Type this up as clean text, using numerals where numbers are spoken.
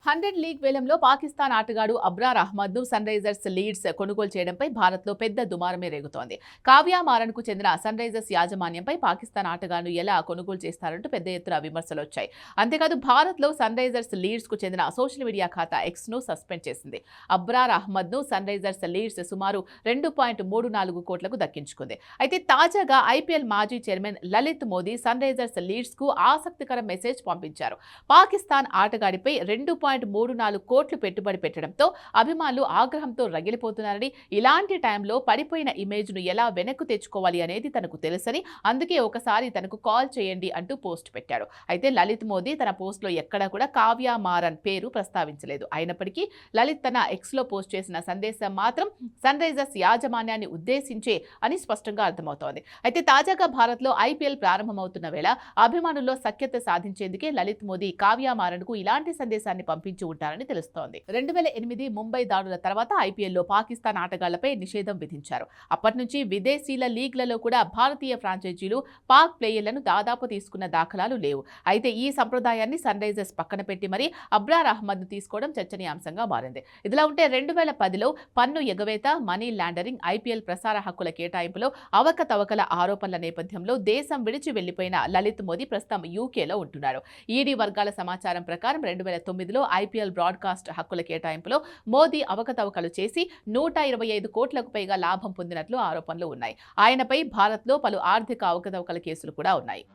100 league వేలంలో పాకిస్తాన్ ఆటగాడు అబ్రార్ అహ్మద్ను సన్ రైజర్స్ లీడ్స్ కొనుగోలు చేయడంపై భారత్లో పెద్ద దుమారమే రేగుతోంది. కావ్యా మారన్కు చెందిన సన్ రైజర్స్ యాజమాన్యంపై పాకిస్తాన్ ఆటగాళ్లు ఎలా కొనుగోలు చేస్తారంటూ పెద్ద ఎత్తున విమర్శలు వచ్చాయి. అంతేకాదు భారత్లో సన్ రైజర్స్ లీడ్స్కు చెందిన సోషల్ మీడియా ఖాతా ఎక్స్ను సస్పెండ్ చేసింది. అబ్రార్ అహ్మద్ను సన్ రైజర్స్ లీడ్స్ సుమారు 2.34 కోట్లకు దక్కించుకుంది. అయితే తాజాగా ఐపీఎల్ మాజీ chairman Lalit Modi Sunrisers లీడ్స్కు ఆసక్తికర మెసేజ్ పంపించారు. పాకిస్తాన్ ఆటగాడిపై 2.34 కోట్లు పెట్టుబడి పెట్టడంతో అభిమానులు ఆగ్రహంతో రగిలిపోతున్నారని, ఇలాంటి టైంలో పడిపోయిన ఇమేజ్ను ఎలా వెనక్కు తెచ్చుకోవాలి అనేది తనకు తెలుసని, అందుకే ఒకసారి తనకు కాల్ చేయండి అంటూ పోస్ట్ పెట్టాడు. అయితే లలిత్ మోదీ తన పోస్ట్లో ఎక్కడా కూడా కావ్యా మారన్ పేరు ప్రస్తావించలేదు. అయినప్పటికీ లలిత్ తన ఎక్స్లో పోస్ట్ చేసిన సందేశం మాత్రం సన్ రైజర్స్ యాజమాన్యాన్ని ఉద్దేశించే అని స్పష్టంగా అర్థమవుతోంది. అయితే తాజాగా భారత్లో ఐపీఎల్ ప్రారంభమవుతున్న వేళ అభిమానుల్లో సఖ్యత సాధించేందుకే లలిత్ మోదీ కావ్యా మారన్కు ఇలాంటి సందేశాన్ని పంపించి ఉంటారని తెలుస్తోంది. 2008 ముంబై దాడుల తర్వాత ఐపీఎల్లో పాకిస్తాన్ ఆటగాళ్లపై నిషేధం విధించారు. అప్పటి నుంచి విదేశీల లీగ్లలో కూడా భారతీయ ఫ్రాంచైజీలు పాక్ ప్లేయర్లను దాదాపు తీసుకున్న దాఖలాలు లేవు. అయితే ఈ సంప్రదాయాన్ని సన్ రైజర్స్ పక్కన పెట్టి మరీ అబ్రార్ అహ్మద్ తీసుకోవడం చర్చనీయాంశంగా మారింది. ఇదిలా ఉంటే 2010లో పన్ను ఎగవేత, మనీ లాండరింగ్, ఐపీఎల్ ప్రసార హక్కుల కేటాయింపులో అవకతవకల ఆరోపణల నేపథ్యంలో దేశం విడిచి వెళ్లిపోయిన లలిత్ మోదీ ప్రస్తుతం యూకేలో ఉంటున్నారు. ఈడీ వర్గాల సమాచారం ప్రకారం 2009లో ఐపీఎల్ బ్రాడ్కాస్ట్ హక్కుల కేటాయింపులో మోదీ అవకతవకలు చేసి 125 కోట్లకు పైగా లాభం పొందినట్లు ఆరోపణలు ఉన్నాయి. ఆయనపై భారత్లో పలు ఆర్థిక అవకతవకల కేసులు కూడా ఉన్నాయి.